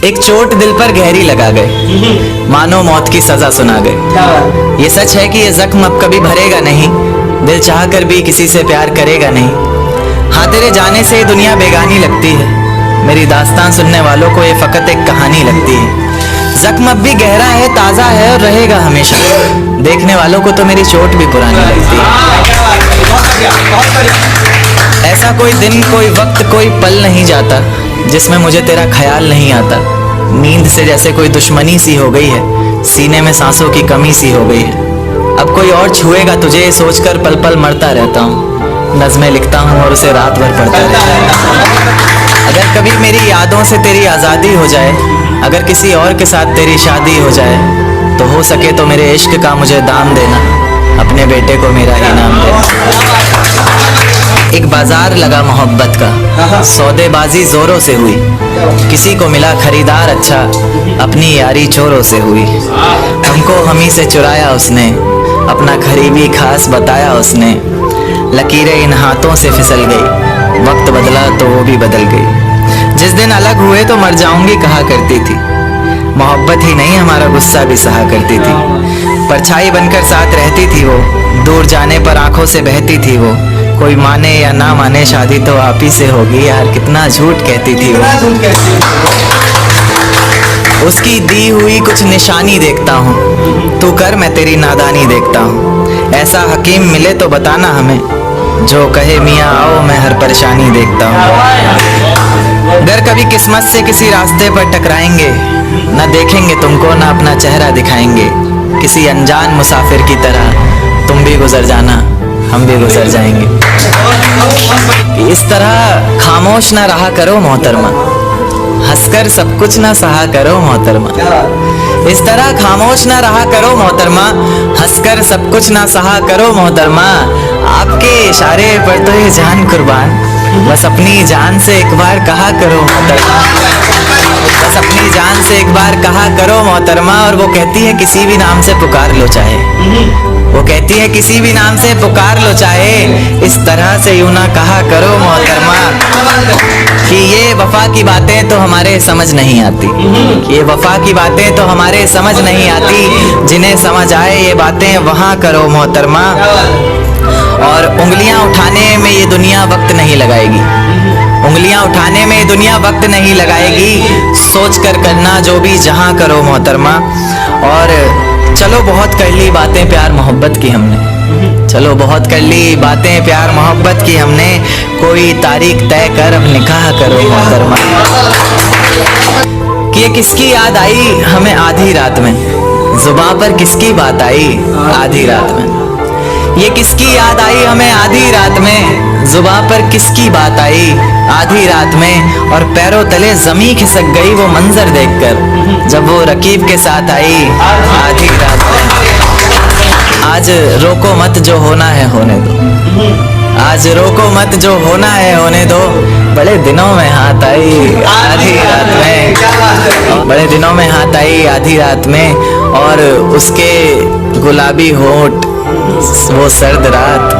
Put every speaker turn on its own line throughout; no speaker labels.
एक चोट दिल पर गहरी लगा गए, मानो मौत की सजा सुना गए। ये सच है कि ये जख्म अब कभी भरेगा नहीं, दिल चाह कर भी किसी से प्यार करेगा नहीं। हाँ, तेरे जाने से ये दुनिया बेगानी लगती है, मेरी दास्तान सुनने वालों को ये फकत एक कहानी लगती है। जख्म अब भी गहरा है, ताज़ा है और रहेगा हमेशा, देखने वालों को तो मेरी चोट भी पुरानी लगती है। ऐसा कोई दिन, कोई वक्त, कोई पल नहीं जाता जिसमें मुझे तेरा ख्याल नहीं आता। नींद से जैसे कोई दुश्मनी सी हो गई है, सीने में सांसों की कमी सी हो गई है। अब कोई और छुएगा तुझे सोचकर पल पल मरता रहता हूँ, नज़में लिखता हूँ और उसे रात भर पढ़ता रहता हूँ। अगर कभी मेरी यादों से तेरी आज़ादी हो जाए, अगर किसी और के साथ तेरी शादी हो जाए, तो हो सके तो मेरे इश्क का मुझे दाम देना, अपने बेटे को मेरा इनाम देना। एक बाजार लगा मोहब्बत का, सौदेबाजी जोरों से हुई, किसी को मिला खरीदार अच्छा, अपनी यारी चोरों से हुई। हमको हमी से चुराया उसने, अपना करीबी खास बताया उसने। लकीरें इन हाथों से फिसल गई, वक्त बदला तो वो भी बदल गई। जिस दिन अलग हुए तो मर जाऊंगी कहा करती थी, मोहब्बत ही नहीं हमारा गुस्सा भी सहा करती थी। परछाई बनकर साथ रहती थी वो, दूर जाने पर आंखों से बहती थी वो। कोई माने या ना माने शादी तो आप ही से होगी यार, कितना झूठ कहती थी वो। उसकी दी हुई कुछ निशानी देखता हूँ, तू कर मैं तेरी नादानी देखता हूँ। ऐसा हकीम मिले तो बताना हमें, जो कहे मियाँ आओ मैं हर परेशानी देखता हूँ। अगर कभी किस्मत से किसी रास्ते पर टकराएंगे, न देखेंगे तुमको न अपना चेहरा दिखाएंगे। किसी अनजान मुसाफिर की तरह तुम भी गुजर जाना, हम भी गुजर जाएंगे। इस तरह खामोश ना रहा करो मोहतरमा, हंसकर सब कुछ ना सहा करो मोहतरमा। इस तरह खामोश ना रहा करो मोहतरमा, हंसकर सब कुछ ना सहा करो मोहतरमा। आपके इशारे पर तो ये जान कुर्बान, बस अपनी जान से एक बार कहा करो मोहतरमा, बस अपनी जान से एक बार कहा करो मोहतरमा। और वो कहती है किसी भी नाम से पुकार लो चाहे, वो कहती है किसी भी नाम से पुकार लो चाहे, इस तरह से यूं ना कहा करो मोहतरमा कि ये वफा की बातें तो हमारे समझ नहीं आती, कि ये वफा की बातें तो हमारे समझ नहीं आती। जिन्हें समझ आए ये बातें वहाँ करो मोहतरमा। और उंगलियां उठाने में ये दुनिया वक्त नहीं लगाएगी, उंगलियां उठाने में ये दुनिया वक्त नहीं लगाएगी। सोच कर करना जो भी जहां करो मोहतरमा। और चलो बहुत कर ली बातें प्यार मोहब्बत की हमने, चलो बहुत कर ली बातें प्यार मोहब्बत की हमने। कोई तारीख तय कर अब निकाह करो मोहतरमा। कि ये किसकी याद आई हमें आधी रात में, जुबां पर किसकी बात आई आधी रात में। ये किसकी याद आई हमें आधी रात में, जुबां पर किसकी बात आई आधी रात में। और पैरों तले जमी खिसक गई वो मंजर देखकर, जब वो रकीब के साथ आई आधी रात में। आज रोको मत जो होना है होने दो, आज रोको मत जो होना है होने दो। बड़े दिनों में हाथ आई आधी रात में, बड़े दिनों में हाथ आई आधी रात में। और उसके गुलाबी होठ वो सर्द रात,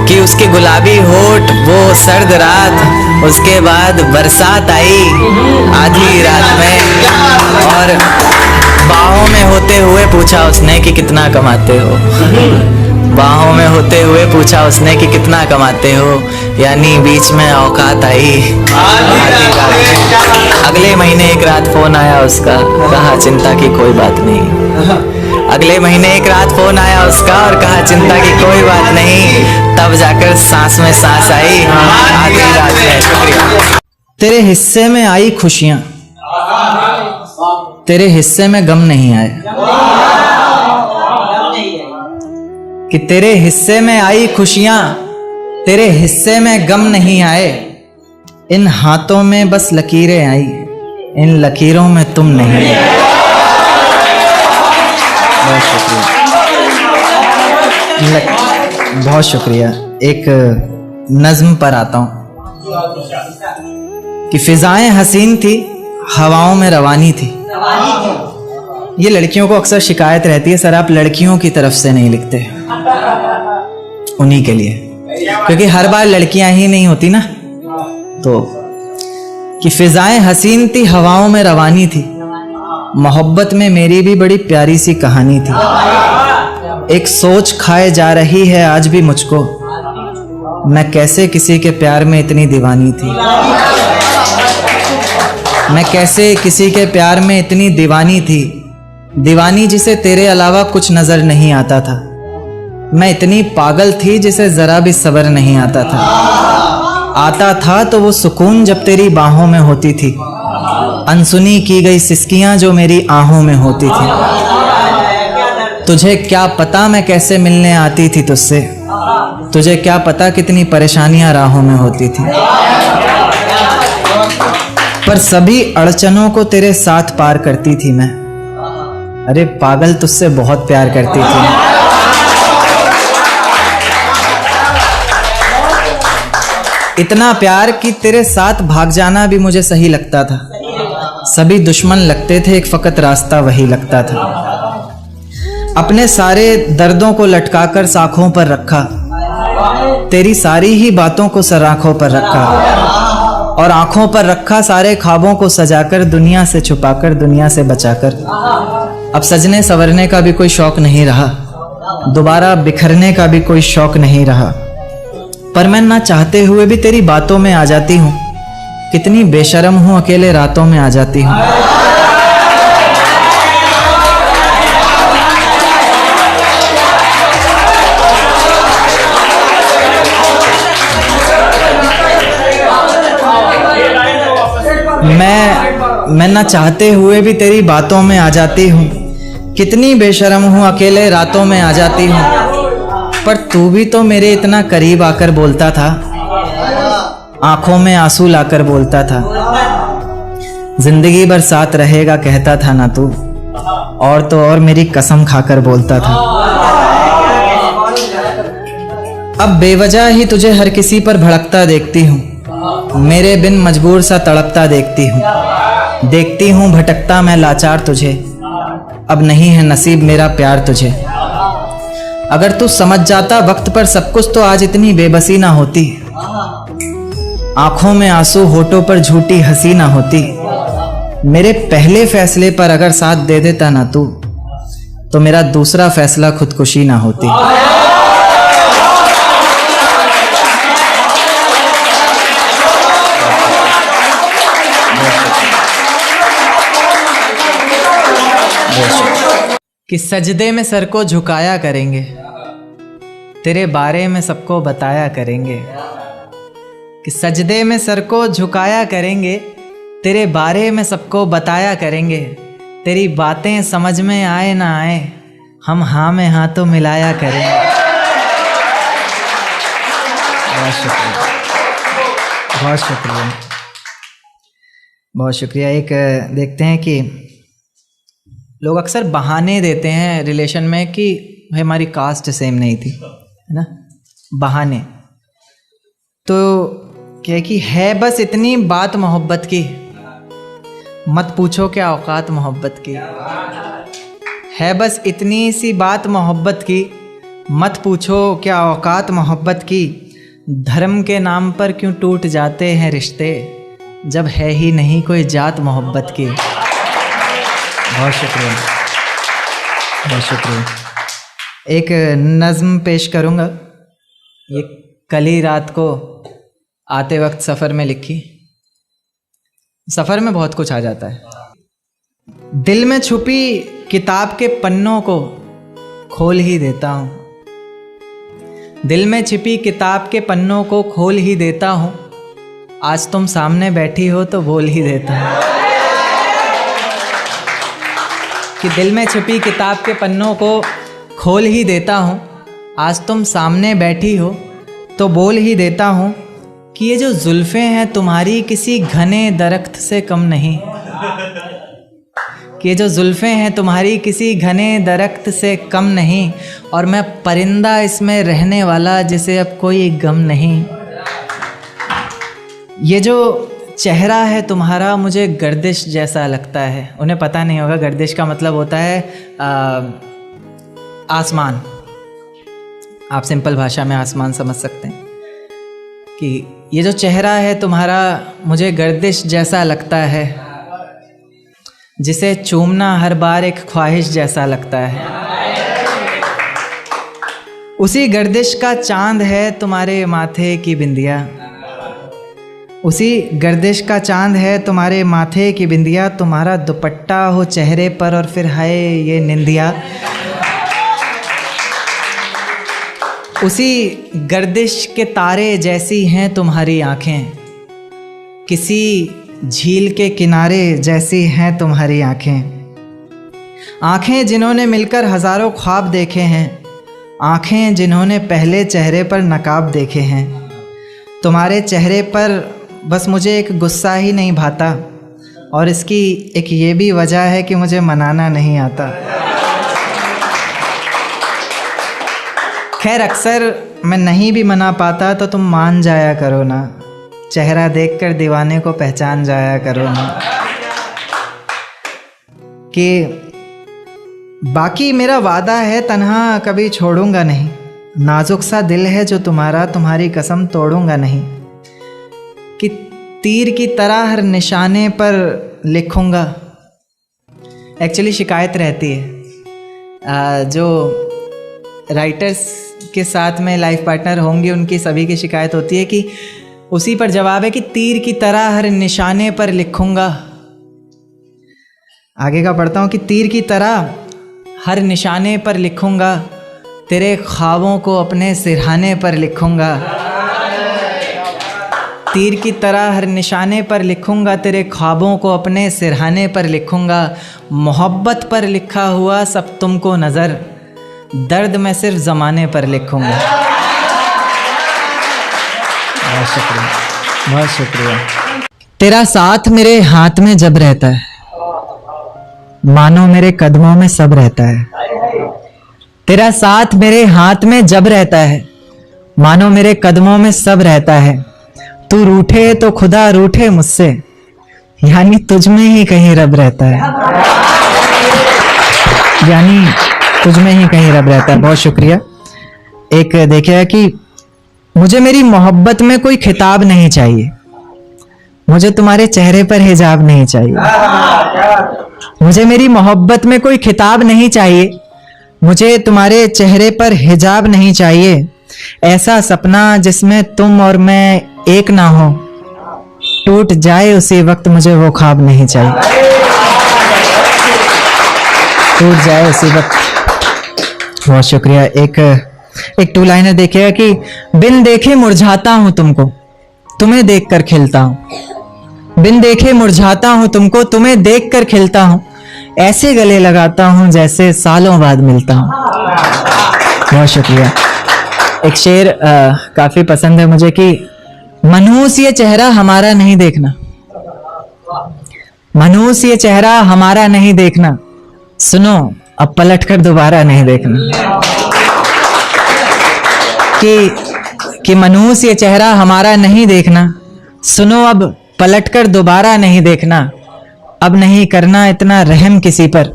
कि उसके गुलाबी होठ वो सर्द रात। उसके बाद बरसात आई आधी रात में, और बाहों में होते हुए पूछा उसने कि कितना कमाते हो, बाहों में होते हुए पूछा उसने कि कितना कमाते हो। यानी बीच में औकात आई आधी रात में। अगले महीने एक रात फोन आया उसका, कहा चिंता की कोई बात नहीं। अगले महीने एक रात फोन आया उसका और कहा चिंता की कोई बात नहीं। तब जाकर सांस में सांस आई आधी रात में। शुक्रिया।
तेरे हिस्से में आई खुशियां, तेरे हिस्से में गम नहीं आए। कि तेरे हिस्से में आई खुशियां, तेरे हिस्से में गम नहीं आए। इन हाथों में बस लकीरें आई, इन लकीरों में तुम नहीं आए। बहुत शुक्रिया, बहुत शुक्रिया। एक नज्म पर आता हूँ कि फिजाएं हसीन थी, हवाओं में रवानी थी। ये लड़कियों को अक्सर शिकायत रहती है, सर आप लड़कियों की तरफ से नहीं लिखते। उन्हीं के लिए, क्योंकि हर बार लड़कियां ही नहीं होती ना, तो कि फिजाएं हसीन थी हवाओं में रवानी थी, मोहब्बत में मेरी भी बड़ी प्यारी सी कहानी थी। एक सोच खाए जा रही है आज भी मुझको, मैं कैसे किसी के प्यार में इतनी दीवानी थी। मैं कैसे किसी के प्यार में इतनी दीवानी थी, दीवानी जिसे तेरे अलावा कुछ नजर नहीं आता था। मैं इतनी पागल थी जिसे जरा भी सब्र नहीं आता था तो वो सुकून जब तेरी बाहों में होती थी, अनसुनी की गई सिसकियां जो मेरी आहों में होती थी। तुझे क्या पता मैं कैसे मिलने आती थी तुझसे, तुझे क्या पता कितनी परेशानियां राहों में होती थी। पर सभी अड़चनों को तेरे साथ पार करती थी मैं। अरे पागल, तुझसे बहुत प्यार करती थी। इतना प्यार कि तेरे साथ भाग जाना भी मुझे सही लगता था। सभी दुश्मन लगते थे, एक फकत रास्ता वही लगता था। अपने सारे दर्दों को लटकाकर साखों पर रखा, तेरी सारी ही बातों को सराखों पर रखा, और आंखों पर रखा सारे ख्वाबों को सजाकर, दुनिया से छुपाकर, दुनिया से बचाकर। अब सजने संवरने का भी कोई शौक नहीं रहा, दोबारा बिखरने का भी कोई शौक नहीं रहा। पर मैं ना चाहते हुए भी तेरी बातों में आ जाती हूँ। कितनी बेशर्म हूँ, अकेले रातों में आ जाती हूँ। मैं ना चाहते हुए भी तेरी बातों में आ जाती हूँ। कितनी बेशर्म हूँ, अकेले रातों में आ जाती हूँ। पर तू भी तो मेरे इतना करीब आकर बोलता था, आंखों में आंसू लाकर बोलता था, जिंदगी भर साथ रहेगा कहता था ना तू, और तो और मेरी कसम खाकर बोलता था। अब बेवजह ही तुझे हर किसी पर भड़कता देखती हूँ, मेरे बिन मजबूर सा तड़पता देखती हूँ भटकता मैं लाचार तुझे। अब नहीं है नसीब मेरा प्यार तुझे। अगर तू समझ जाता वक्त पर सब कुछ तो आज इतनी बेबसी ना होती, आंखों में आंसू होठों पर झूठी हंसी ना होती। मेरे पहले फैसले पर अगर साथ दे देता ना तू, तो मेरा दूसरा फैसला खुदकुशी ना होती। कि सजदे में सर को झुकाया करेंगे, तेरे बारे में सबको बताया करेंगे। कि सजदे में सर को झुकाया करेंगे, तेरे बारे में सबको बताया करेंगे। तेरी बातें समझ में आए ना आए, हम हाँ में हाँ तो मिलाया करेंगे। बहुत शुक्रिया, बहुत शुक्रिया, बहुत शुक्रिया। एक देखते हैं कि लोग अक्सर बहाने देते हैं रिलेशन में कि भाई हमारी कास्ट सेम नहीं थी, है ना, बहाने। तो क्या कि है बस इतनी बात मोहब्बत की, मत पूछो क्या औकात मोहब्बत की। है बस इतनी सी बात मोहब्बत की, मत पूछो क्या औकात मोहब्बत की। धर्म के नाम पर क्यों टूट जाते हैं रिश्ते, जब है ही नहीं कोई जात मोहब्बत की। बहुत शुक्रिया, बहुत शुक्रिया। एक नज़्म पेश करूँगा, ये कल ही रात को आते वक्त सफ़र में लिखी। सफ़र में बहुत कुछ आ जाता है। दिल में छुपी किताब के पन्नों को खोल ही देता हूँ, दिल में छिपी किताब के पन्नों को खोल ही देता हूँ। आज तुम सामने बैठी हो तो बोल ही देता हूँ। कि दिल में छिपी किताब के पन्नों को खोल ही देता हूँ, आज तुम सामने बैठी हो तो बोल ही देता हूँ। कि ये जो जुल्फ़ें हैं तुम्हारी किसी घने दरख्त से कम नहीं, कि ये जो जुल्फ़ें हैं तुम्हारी किसी घने दरख्त से कम नहीं, और मैं परिंदा इसमें रहने वाला जिसे अब कोई गम नहीं। ये जो चेहरा है तुम्हारा मुझे गर्दिश जैसा लगता है। उन्हें पता नहीं होगा गर्दिश का मतलब होता है आसमान। आप सिंपल भाषा में आसमान समझ सकते हैं कि ये जो चेहरा है तुम्हारा मुझे गर्दिश जैसा लगता है, जिसे चूमना हर बार एक ख्वाहिश जैसा लगता है। उसी गर्दिश का चांद है तुम्हारे माथे की बिंदिया, उसी गर्दिश का चांद है तुम्हारे माथे की बिंदिया। तुम्हारा दुपट्टा हो चेहरे पर और फिर हाय ये निंदिया। उसी गर्दिश के तारे जैसी हैं तुम्हारी आँखें, किसी झील के किनारे जैसी हैं तुम्हारी आँखें। आँखें जिन्होंने मिलकर हज़ारों ख्वाब देखे हैं, आँखें जिन्होंने पहले चेहरे पर नकाब देखे हैं। तुम्हारे चेहरे पर बस मुझे एक गुस्सा ही नहीं भाता, और इसकी एक ये भी वजह है कि मुझे मनाना नहीं आता। खैर अक्सर मैं नहीं भी मना पाता तो तुम मान जाया करो ना, चेहरा देखकर दीवाने को पहचान जाया करो ना। कि बाकी मेरा वादा है तन्हा कभी छोड़ूंगा नहीं, नाजुक सा दिल है जो तुम्हारा, तुम्हारी कसम तोड़ूंगा नहीं। कि तीर की तरह हर निशाने पर लिखूंगा। एक्चुअली शिकायत रहती है, जो राइटर्स के साथ में लाइफ पार्टनर होंगे उनकी सभी की शिकायत होती है कि उसी पर जवाब है कि तीर की तरह हर निशाने पर लिखूंगा। आगे का पढ़ता हूँ कि तीर की तरह हर निशाने पर लिखूंगा, तेरे ख्वाबों को अपने सिरहाने पर लिखूंगा। तीर की तरह हर निशाने पर लिखूंगा, तेरे ख्वाबों को अपने सिरहाने पर लिखूंगा। मोहब्बत पर लिखा हुआ सब तुमको नज़र, दर्द मैं सिर्फ ज़माने पर लिखूंगा। बहुत शुक्रिया, बहुत शुक्रिया। तेरा साथ मेरे हाथ में जब रहता है, मानो मेरे कदमों में सब रहता है। तेरा साथ मेरे हाथ में जब रहता है, मानो मेरे कदमों में सब रहता है। तू रूठे तो खुदा रूठे मुझसे, यानी तुझ में ही कहीं रब रहता है, यानी तुझ में ही कहीं रब रहता है। बहुत शुक्रिया। एक देखिए कि मुझे मेरी मोहब्बत में कोई खिताब नहीं चाहिए, मुझे तुम्हारे चेहरे पर हिजाब नहीं चाहिए। मुझे मेरी मोहब्बत में कोई खिताब नहीं चाहिए, मुझे तुम्हारे चेहरे पर हिजाब नहीं चाहिए। ऐसा सपना जिसमें तुम और मैं एक ना हो, टूट जाए उसी वक्त मुझे वो ख्वाब नहीं चाहिए, टूट जाए उसी वक्त। बहुत शुक्रिया। एक टू लाइनर देखिएगा कि बिन देखे मुरझाता हूं तुमको, तुम्हें देखकर खिलता हूं। बिन देखे मुरझाता हूं तुमको, तुम्हें देखकर खिलता हूं। ऐसे गले लगाता हूं जैसे सालों बाद मिलता हूं। बहुत शुक्रिया। एक शेर काफी पसंद है मुझे कि मनहूस ये चेहरा हमारा नहीं देखना, मनहूस ये चेहरा हमारा नहीं देखना, सुनो अब पलटकर दोबारा नहीं देखना। कि मनहूस ये चेहरा हमारा नहीं देखना, सुनो अब पलटकर दोबारा नहीं देखना। अब नहीं करना इतना रहम किसी पर,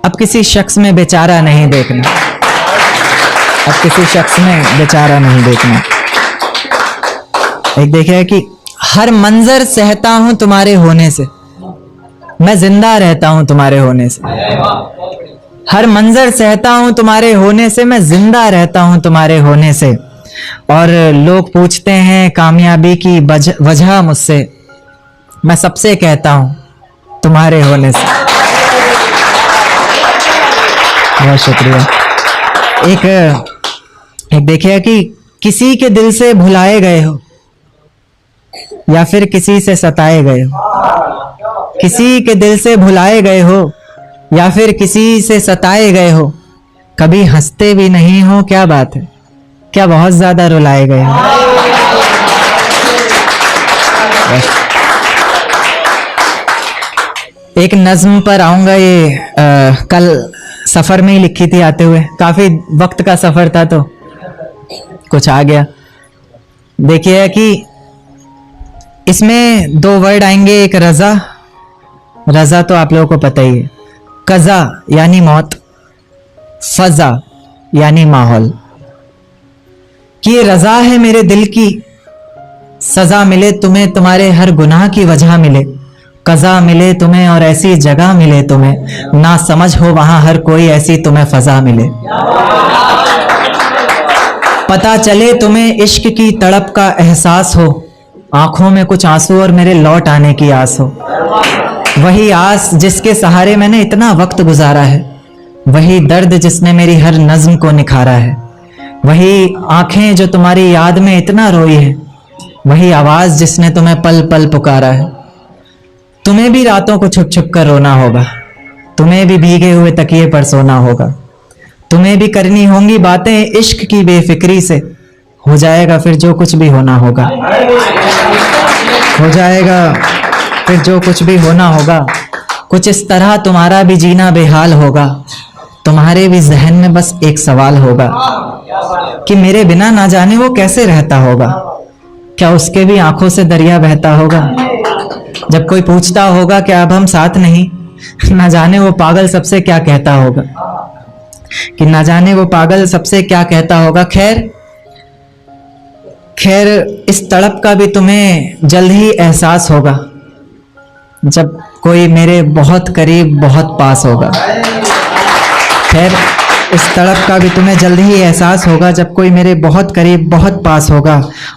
अब किसी शख्स में बेचारा नहीं देखना, अब किसी शख्स में बेचारा नहीं देखना। एक देखिए कि हर मंजर सहता हूं तुम्हारे होने से, मैं जिंदा रहता हूं तुम्हारे होने से। हर मंजर सहता हूं तुम्हारे होने से, मैं जिंदा रहता हूं तुम्हारे होने से। और लोग पूछते हैं कामयाबी की वजह मुझसे, मैं सबसे कहता हूं तुम्हारे होने से। बहुत शुक्रिया। एक देखिए कि किसी के दिल से भुलाए गए हो या फिर किसी से सताए गए हो, किसी के दिल से भुलाए गए हो या फिर किसी से सताए गए हो, कभी हंसते भी नहीं हो, क्या बात है, क्या बहुत ज्यादा रुलाए गए हो। एक नज्म पर आऊंगा, ये कल सफर में ही लिखी थी आते हुए, काफी वक्त का सफर था तो कुछ आ गया। देखिए कि इसमें दो वर्ड आएंगे, एक रजा, रजा तो आप लोगों को पता ही है, कजा यानी मौत, फजा यानी माहौल। कि ये रजा है मेरे दिल की, सजा मिले तुम्हें तुम्हारे हर गुनाह की वजह मिले, कज़ा मिले तुम्हें और ऐसी जगह मिले तुम्हें, ना समझ हो वहां हर कोई ऐसी तुम्हें फजा मिले। पता चले तुम्हें इश्क की तड़प का एहसास हो, आंखों में कुछ आंसू और मेरे लौट आने की आस हो। वही आस जिसके सहारे मैंने इतना वक्त गुजारा है, वही दर्द जिसने मेरी हर नज्म को निखारा है, वही आंखें जो तुम्हारी याद में इतना रोई है, वही आवाज जिसने तुम्हें पल पल पुकारा है। तुम्हें भी रातों को छुप छुप कर रोना होगा, तुम्हें भी भीगे हुए तकिए पर सोना होगा, तुम्हें भी करनी होंगी बातें इश्क की बेफिक्री से, हो जाएगा फिर जो कुछ भी होना होगा, हो जाएगा फिर जो कुछ भी होना होगा। कुछ इस तरह तुम्हारा भी जीना बेहाल होगा, तुम्हारे भी जहन में बस एक सवाल होगा कि मेरे बिना ना जाने वो कैसे रहता होगा, क्या उसके भी आंखों से दरिया बहता होगा। जब कोई पूछता होगा कि अब हम साथ नहीं, ना जाने वो पागल सबसे क्या कहता होगा, कि ना जाने वो पागल सबसे क्या कहता होगा। खैर खैर इस तड़प का भी तुम्हें जल्द ही एहसास होगा, जब कोई मेरे बहुत करीब बहुत पास होगा। खैर इस तड़प का भी तुम्हें जल्द ही एहसास होगा, जब कोई मेरे बहुत करीब बहुत पास होगा।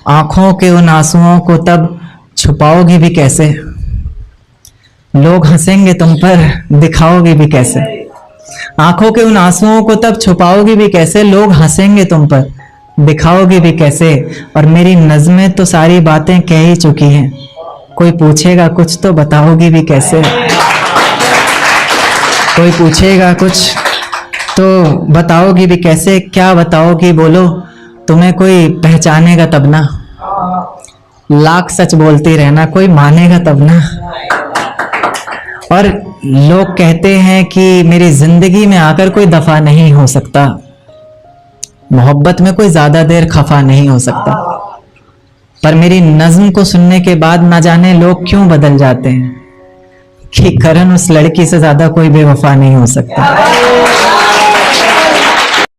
आंखों के उन आंसुओं को तब छुपाओगी भी कैसे, लोग हंसेंगे तुम पर दिखाओगी भी कैसे। आंखों के उन आंसुओं को तब छुपाओगी भी कैसे, लोग हंसेंगे तुम पर दिखाओगी भी कैसे। और मेरी नज़में तो सारी बातें कह ही चुकी हैं, कोई पूछेगा कुछ तो बताओगी भी कैसे। कोई पूछेगा कुछ तो बताओगी भी कैसे, क्या बताओगी बोलो, तुम्हें कोई पहचानेगा तब ना, लाख सच बोलती रहना कोई मानेगा तब ना। और लोग कहते हैं कि मेरी जिंदगी में आकर कोई दफा नहीं हो सकता, मोहब्बत में कोई ज्यादा देर खफा नहीं हो सकता। पर मेरी नज्म को सुनने के बाद ना जाने लोग क्यों बदल जाते हैं, कि करण उस लड़की से ज्यादा कोई बेवफा नहीं हो सकता।